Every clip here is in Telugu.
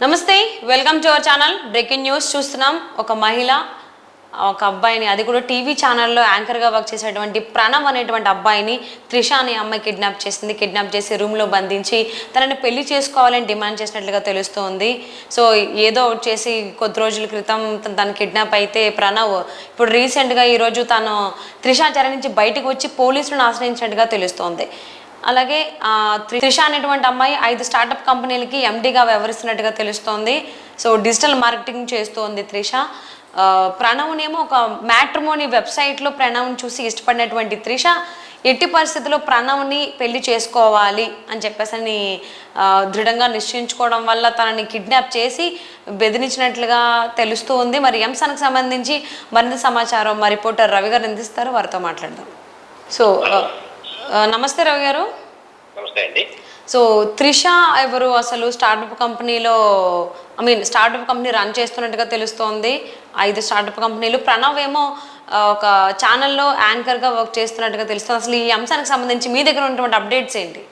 నమస్తే, welcome to our channel. Breaking news చూస్తున్నాం. ఒక మహిళ ఒక అబ్బాయిని, అది కూడా టీవీ ఛానల్లో యాంకర్గా వర్క్ చేసేటువంటి ప్రణవ్ అనేటువంటి అబ్బాయిని త్రిష అనే అమ్మాయి కిడ్నాప్ చేసింది. కిడ్నాప్ చేసి రూమ్లో బంధించి తనని పెళ్లి చేసుకోవాలని డిమాండ్ చేసినట్లుగా తెలుస్తోంది. సో ఏదో ఒకటి చేసి కొద్ది రోజుల క్రితం తను కిడ్నాప్ అయితే ప్రణవ్ ఇప్పుడు రీసెంట్గా ఈరోజు తను త్రిష చెర నుంచి బయటకు వచ్చి పోలీసులను ఆశ్రయించినట్టుగా తెలుస్తోంది. అలాగే త్రిష అనేటువంటి అమ్మాయి 5 స్టార్టప్ కంపెనీలకి ఎండీగా వ్యవహరిస్తున్నట్టుగా తెలుస్తోంది. సో డిజిటల్ మార్కెటింగ్ చేస్తోంది త్రిష. ప్రణవ్నేమో ఒక మ్యాట్రిమోనీ వెబ్సైట్లో ప్రణవ్ని చూసి ఇష్టపడినటువంటి త్రిష ఎట్టి పరిస్థితుల్లో ప్రణవ్ని పెళ్లి చేసుకోవాలి అని చెప్పేసి దృఢంగా నిశ్చయించుకోవడం వల్ల తనని కిడ్నాప్ చేసి బెదిరించినట్లుగా తెలుస్తూ ఉంది. మరి ఈ అంశానికి సంబంధించి మరింత సమాచారం మా రిపోర్టర్ రవి గారు అందిస్తారు. వారితో మాట్లాడదాం. సో నమస్తే రవి గారు. నమస్తే అండి. సో త్రిష ఎవరు అసలు? స్టార్టప్ కంపెనీలో స్టార్టప్ కంపెనీ రన్ చేస్తున్నట్టుగా తెలుస్తోంది. 5 స్టార్టప్ కంపెనీలు. ప్రణవ్ ఏమో ఒక ఛానల్లో యాంకర్గా వర్క్ చేస్తున్నట్టుగా తెలుస్తుంది. అసలు ఈ అంశానికి సంబంధించి మీ దగ్గర ఉన్నటువంటి అప్డేట్స్ ఏంటి?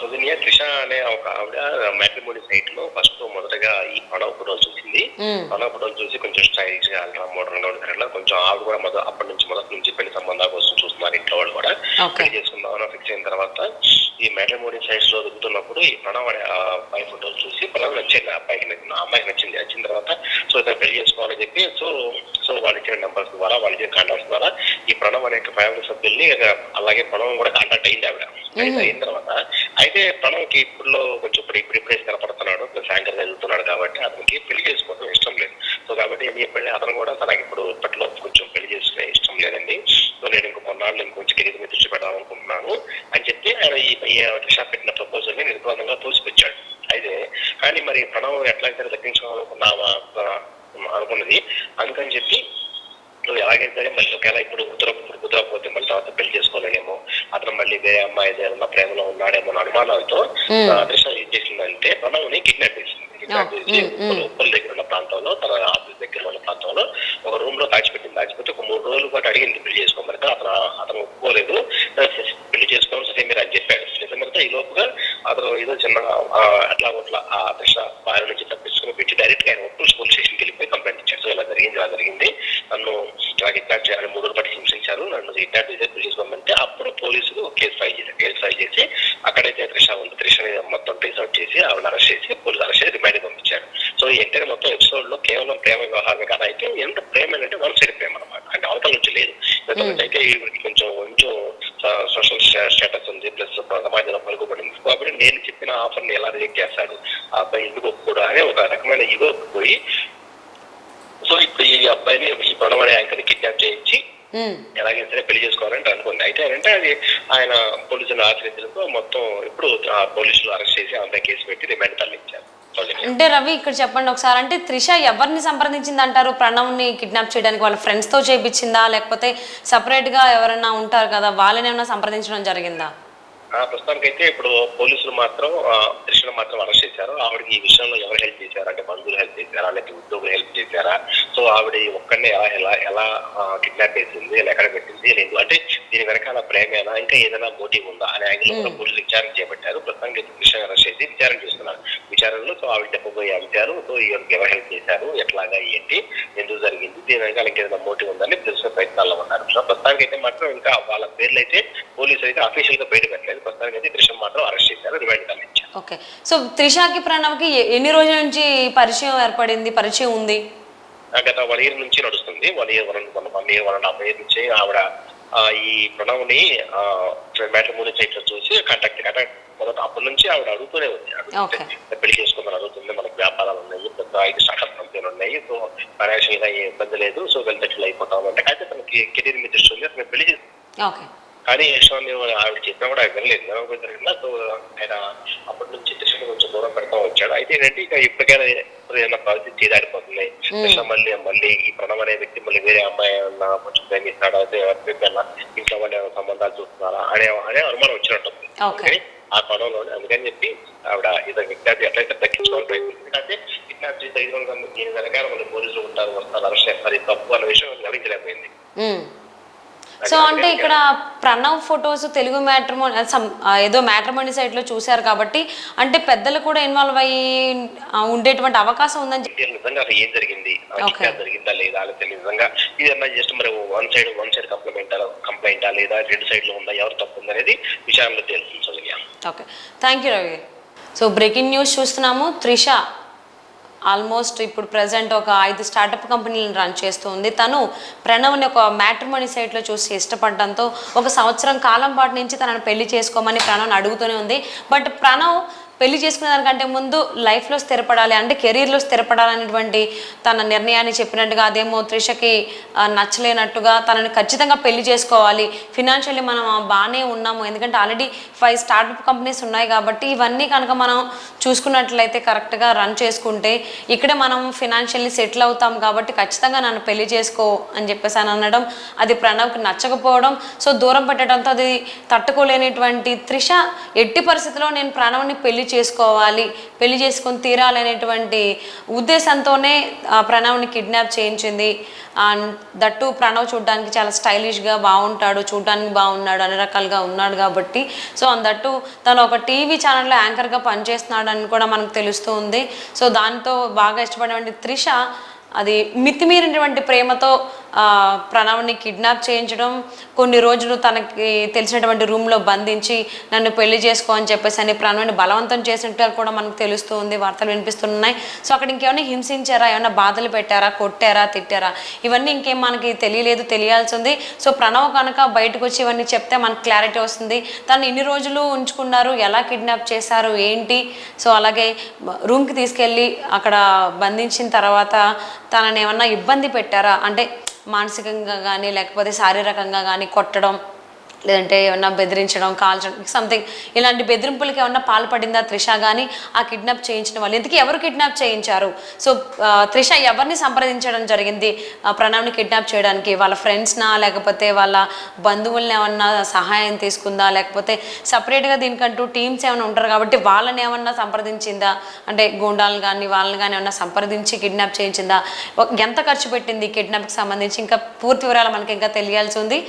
సుజన్య త్రిష అనే ఒక ఆవిడ మ్యాట్రిమోనీ సైట్ లో ఫస్ట్ మొదటగా ఈ ప్రణవ్ ఫోటోలు చూసింది. ప్రణవ్ ఫోటోలు చూసి కొంచెం స్టైలిష్ గా అల్ట్రా మోడర్న్ గా ఉంటారు. కొంచెం ఆవిడ కూడా మొదటి నుంచి పెళ్లి సంబంధాల కోసం చూస్తున్నారు. ఇంట్లో వాళ్ళు కూడా పెళ్లి చేసుకుందామని ఫిక్స్ అయిన తర్వాత ఈ మ్యాట్రిమోనీ సైట్స్ లో దిగుతున్నప్పుడు ఈ ప్రణవ్ అనే అబ్బాయి ఫోటోలు చూసి ప్రణవ్ నచ్చింది, అమ్మాయికి నచ్చిన తర్వాత సో ఇతను పెళ్లి చేసుకోవాలని చెప్పి సో వాళ్ళు ఇచ్చిన నెంబర్స్ ద్వారా, వాళ్ళు ఇచ్చిన కాంటాక్ట్స్ ద్వారా ఈ ప్రణవ్ అనే ఫ్యామిలీ సభ్యుల్ని, అలాగే ప్రణవ్ కూడా కాంటాక్ట్ అయింది ఆవిడ. అయిన తర్వాత అయితే ప్రణవ్కి ఇప్పుడులో కొంచెం ఇప్పుడే స్థిరపడుతున్నాడు, ప్లస్ యాంకర్ చదువుతున్నాడు కాబట్టి అతనికి పెళ్లి చేసుకోవడం ఇష్టం లేదు. సో కాబట్టి ఏం చెప్పండి, అతను కూడా తనకి ఇప్పుడు ఇప్పట్లో కొంచెం పెళ్లి చేసుకునే ఇష్టం లేదండి. సో నేను కొన్నాళ్ళు ఇంకొంచెం కెరీర్ మీద దృష్టి పెట్టాలనుకుంటున్నాను అని చెప్పి ఆయన ఈ త్రిష పెట్టిన ప్రపోజల్ ని నిర్బంధంగా తోసిపుచ్చాడు. అయితే కానీ మరి ప్రణవ్ ఎట్లయితే దక్కించుకోవాలనుకున్నావా అనుకున్నది. అందుకని చెప్పి నువ్వు ఎలాగైతే మళ్ళీ ఒకవేళ ఇప్పుడు కుదరకపోతే మళ్ళీ తర్వాత పెళ్లి చేసుకోలేమో, అతను మళ్ళీ వేరే అమ్మాయి ఉన్న ప్రేమలో ఉన్నాడేమో అన్న అనుమానాలతో త్రిష ఏం చేసిందంటే ప్రణవ్ని కిడ్నాప్ చేసింది. కిడ్నాప్ చేసి ఉప్పల్ దగ్గర ఉన్న ప్రాంతంలో, తన ఆఫీస్ దగ్గర ఉన్న ప్రాంతంలో ఒక రూమ్ లో దాచిపెట్టి ఒక 3 రోజుల పాటు అడిగింది పెళ్లి చేసుకోమని. అతను ఒప్పుకోలేదు. పెళ్లి చేసుకోవడం సరే మీరు అని చెప్పాడు. చెప్పిన ఈ లోపుగా అతను ఏదో చిన్నగా అట్లా ఆ త్రిష భార్య నుంచి తప్పించుకుని పెట్టి డైరెక్ట్ గా ఆయన పోలీస్ స్టేషన్కి వెళ్ళిపోయి కంప్లైంట్ ఇచ్చాడు. సో ఇలా జరిగింది, నన్ను ఇలా కిడ్నాప్ చేయాలని 3 రోజుల పాటు హింసించారు, నన్ను కిడ్నాప్ చేసి పెళ్లి చేసుకోమంటే అప్పుడు పోలీసులు కేసు ఫైల్ చేసి అక్కడైతే త్రిష ఉంది, త్రిషని మొత్తం ట్రేస్ అవుట్ చేసి ఆవిడ అరెస్ట్ చేసి పోలీసు అరెస్ట్ చేసి రిమైండ్ పంపించారు. సో ఈ ఎంటైర్ మొత్తం ఎపిసోడ్ లో కేవలం ప్రేమ వ్యవహారమే కదా. అయితే ఎంత ప్రేమ అంటే 1 సైడ్ ప్రేమ అనమాట. అంటే అవతల నుంచి లేదు. అయితే కొంచెం సోషల్ స్టేటస్ ఉంది, ప్లస్ సమాజంలో పలుకుబడింది. కాబట్టి నేను చెప్పిన ఆఫర్ ని ఎలా రిజెక్ట్ చేస్తాడు, ఆ అబ్బాయి ఎందుకు ఒప్పుకోడు అనే ఒక రకమైన ఇగో పోయి సో ఇప్పుడు ఈ అబ్బాయిని ఈ ప్రణవ్ అనే యాంకర్ని కిడ్నాప్ చేయించి ఎలాగైనా సరే పెళ్లి చేసుకోవాలంటే అనుకుంది. అయితే అంటే అది ఆయన పోలీసులు ఆశ్రయించడంతో మొత్తం ఇప్పుడు పోలీసులు అరెస్ట్ చేసి అబ్బాయి కేసు పెట్టి రిమాండ్ తరలించారు. అంటే రవి ఇక్కడ చెప్పండి ఒకసారి, అంటే త్రిష ఎవరిని సంప్రదించింది అంటారు ప్రణవ్ని కిడ్నాప్ చేయడానికి? వాళ్ళ ఫ్రెండ్స్తో చేయించిందా, లేకపోతే సపరేట్గా ఎవరైనా ఉంటారు కదా వాళ్ళని ఏమైనా సంప్రదించడం జరిగిందా? ప్రస్తుతానికైతే ఇప్పుడు పోలీసులు మాత్రం త్రిషను మాత్రం అరెస్ట్ చేశారు. ఆవిడకి ఈ విషయంలో ఎవరు హెల్ప్ చేశారా అంటే బంధువులు హెల్ప్ చేశారా, లేకపోతే ఉద్యోగులు హెల్ప్ చేశారా, సో ఆవిడ ఒక్కడినే ఎలా కిడ్నాప్ చేసింది, ఎక్కడ పెట్టింది లేదు అంటే దీని వెనకాల ప్రేమేనా, ఇంకా ఏదైనా మోటివ్ ఉందా అనే యాంగిల్ కూడా పోలీసులు విచారణ చేపట్టారు. ప్రస్తుతానికి త్రిషను అరెస్ట్ చేసి విచారణ చేస్తున్నారు. విచారణలో సో ఆవిడ చెప్పబోయే అంశారు, సో ఎవరు హెల్ప్ చేశారు, ఎట్లాగా ఏంటి, ఎందుకు జరిగింది, దీని వెనకాల ఇంకేదైనా మోటివ్ ఉందని తెలిసిన ప్రయత్నాల్లో ఉన్నారు. సో ప్రస్తుతానికి అయితే మాత్రం ఇంకా వాళ్ళ పేర్లు అయితే పోలీసులు అయితే అఫీషియల్ గా బయట పెట్టలేదు. ప్రస్తుతానికి అయితే త్రిష మాత్రం అరెస్ట్ చేశారు, రిమాండ్ తరలించారు. ఓకే. సో త్రిషకి ప్రణవ్కి ఎన్ని రోజుల నుంచి పరిచయం ఉంది? గత 1 year నుంచి నడుస్తుంది. 1 year 1.5 year నుంచి ఆవిడ ఈ ప్రణవ్ని మ్యాట్రిమోనీ సైట్ లో చూసి కాంటాక్ట్ మొదట అప్పటి నుంచి ఆవిడ అడుగుతూనే ఉంది. పెళ్లి చేసుకోమని అడుగుతుంది. మనకు వ్యాపారాలు ఉన్నాయి, పెద్ద 5 స్టార్టప్ కంపెనీలు ఉన్నాయి, సో ఫైనాన్షియల్ గా ఏ ఇబ్బంది లేదు, సో వెల్తెట్లు అయిపోతాం అంటే. అయితే తనకి కెరీర్ మీద దృష్టి ఉంది, అతను పెళ్లి చేస్తుంది. కానీ యశ్వాన్ని ఆవిడ చెప్పినా కూడా ఆయన వెళ్ళలేదు జరిగిందా. సో ఆయన అప్పటి నుంచి త్రిషను కొంచెం దూరం పెడతా వచ్చాడు. అయితే ఏంటంటే ఇక ఇప్పటికైనా ఏదైనా పరిస్థితి చేదారిపోతుంది, త్రిష మళ్ళీ ఈ ప్రణవ్ అనే వ్యక్తి మళ్ళీ వేరే అమ్మాయి కొంచెం ప్రేమిస్తాడా, ఇంట్లో వాళ్ళ సంబంధాలు చూస్తున్నారా అనే అనుమానం వచ్చినట్టుంది ఆ పడంలో. అందుకని చెప్పి ఆవిడ ఇతర విద్యార్థి ఎట్లయితే దక్కించుకోవాలని ప్రయత్నించింది. అయితే విద్యార్థి 5 దీని వెనకాల మళ్ళీ పోలీసులు వస్తారు, అరెస్ట్ చేస్తారు, ఇది తప్పు అన్న విషయం గమనించలేకపోయింది. సో అంటే ఇక్కడ ప్రణవ్ ఫొటోస్ తెలుగు మ్యాట్రిమోని ఏదో మ్యాట్రిమోని సైట్ లో చూశారు కాబట్టి అంటే పెద్దలు కూడా ఇన్వాల్వ్ అయ్యి ఉండేటువంటి అవకాశం ఉందని నిజంగా అసలు ఏం జరిగింది, జరిగిందా లేదా అని తెలియదు. నిజంగా ఇది జస్ట్ మరి వన్ సైడ్ కంప్లైంటా లేదా 2 సైడ్లు ఉందా, ఎవరు తప్పు ఉందనేది విషయంలో తెలుస్తుంది Soujanya. Okay, thank you Ravi. So breaking news చూస్తున్నాము. త్రిష ఆల్మోస్ట్ ఇప్పుడు ప్రజెంట్ ఒక 5 స్టార్టప్ కంపెనీలను రన్ చేస్తుంది. తను ప్రణవ్ని ఒక మ్యాట్రిమోని సైట్లో చూసి ఇష్టపడడంతో 1 సంవత్సరం కాలం పాటు నుంచి తనను పెళ్లి చేసుకోమని ప్రణవ్ని అడుగుతూనే ఉంది. బట్ ప్రణవ్ పెళ్లి చేసుకునే దానికంటే ముందు లైఫ్లో స్థిరపడాలి అంటే కెరీర్లో స్థిరపడాలనేటువంటి తన నిర్ణయాన్ని చెప్పినట్టుగా, అదేమో త్రిషకి నచ్చలేనట్టుగా తనని ఖచ్చితంగా పెళ్లి చేసుకోవాలి, ఫినాన్షియల్లీ మనం బాగానే ఉన్నాము, ఎందుకంటే ఆల్రెడీ 5 స్టార్టప్ కంపెనీస్ ఉన్నాయి కాబట్టి ఇవన్నీ కనుక మనం చూసుకున్నట్లయితే కరెక్ట్గా రన్ చేసుకుంటే ఇక్కడే మనం ఫినాన్షియల్లీ సెటిల్ అవుతాం కాబట్టి ఖచ్చితంగా నన్ను పెళ్లి చేసుకో అని చెప్పేసి అని అనడం, అది ప్రణవ్కి నచ్చకపోవడం, సో దూరం పెట్టడంతో అది తట్టుకోలేనిటువంటి త్రిష ఎట్టి పరిస్థితిలో నేను ప్రణవ్ని పెళ్లి చేసుకోవాలి, పెళ్లి చేసుకొని తీరాలనేటువంటి ఉద్దేశంతోనే ప్రణవ్ని కిడ్నాప్ చేయించింది. అండ్ దట్టు ప్రణవ్ చూడడానికి చాలా స్టైలిష్గా బాగుంటాడు, చూడడానికి బాగున్నాడు, అన్ని రకాలుగా ఉన్నాడు కాబట్టి సో అందట్టు తను ఒక టీవీ ఛానల్లో యాంకర్గా పనిచేస్తున్నాడు అని కూడా మనకు తెలుస్తూ ఉంది. సో దాంతో బాగా ఇష్టపడినటువంటి త్రిష అది మితిమీరినటువంటి ప్రేమతో ప్రణవ్ని కిడ్నాప్ చేయించడం, కొన్ని రోజులు తనకి తెలిసినటువంటి రూమ్లో బంధించి నన్ను పెళ్లి చేసుకో అని చెప్పేసి అని ప్రణవ్ని బలవంతం చేసినట్టుగా కూడా మనకు తెలుస్తూ ఉంది, వార్తలు వినిపిస్తున్నాయి. సో అక్కడ ఇంకేమైనా హింసించారా, ఏమైనా బాధలు పెట్టారా, కొట్టారా, తిట్టారా, ఇవన్నీ ఇంకేం మనకి తెలియలేదు, తెలియాల్సి ఉంది. సో ప్రణవ్ కనుక బయటకు వచ్చి ఇవన్నీ చెప్తే మనకు క్లారిటీ వస్తుంది. తను ఇన్ని రోజులు ఉంచుకున్నారు, ఎలా కిడ్నాప్ చేశారు ఏంటి, సో అలాగే రూమ్కి తీసుకెళ్ళి అక్కడ బంధించిన తర్వాత తనని ఏమన్నా ఇబ్బంది పెట్టారా అంటే మానసికంగా కానీ లేకపోతే శారీరకంగా కానీ కొట్టడం, లేదంటే ఏమన్నా బెదిరించడం, కాల్చడం, సంథింగ్ ఇలాంటి బెదిరింపులకి ఏమన్నా పాల్పడిందా త్రిష కానీ ఆ కిడ్నాప్ చేయించిన వాళ్ళు, ఎందుకు ఎవరు కిడ్నాప్ చేయించారు, సో త్రిష ఎవరిని సంప్రదించడం జరిగింది ప్రణవ్ని కిడ్నాప్ చేయడానికి, వాళ్ళ ఫ్రెండ్స్నా లేకపోతే వాళ్ళ బంధువుల్ని ఏమన్నా సహాయం తీసుకుందా, లేకపోతే సపరేట్గా దీనికంటూ టీమ్స్ ఏమైనా ఉంటారు కాబట్టి వాళ్ళని ఏమన్నా సంప్రదించిందా, అంటే గూండాలు కానీ వాళ్ళని కానీ ఏమన్నా సంప్రదించి కిడ్నాప్ చేయించిందా, ఎంత ఖర్చు పెట్టింది కిడ్నాప్కి సంబంధించి ఇంకా పూర్తి వివరాలు మనకి ఇంకా తెలియాల్సి ఉంది.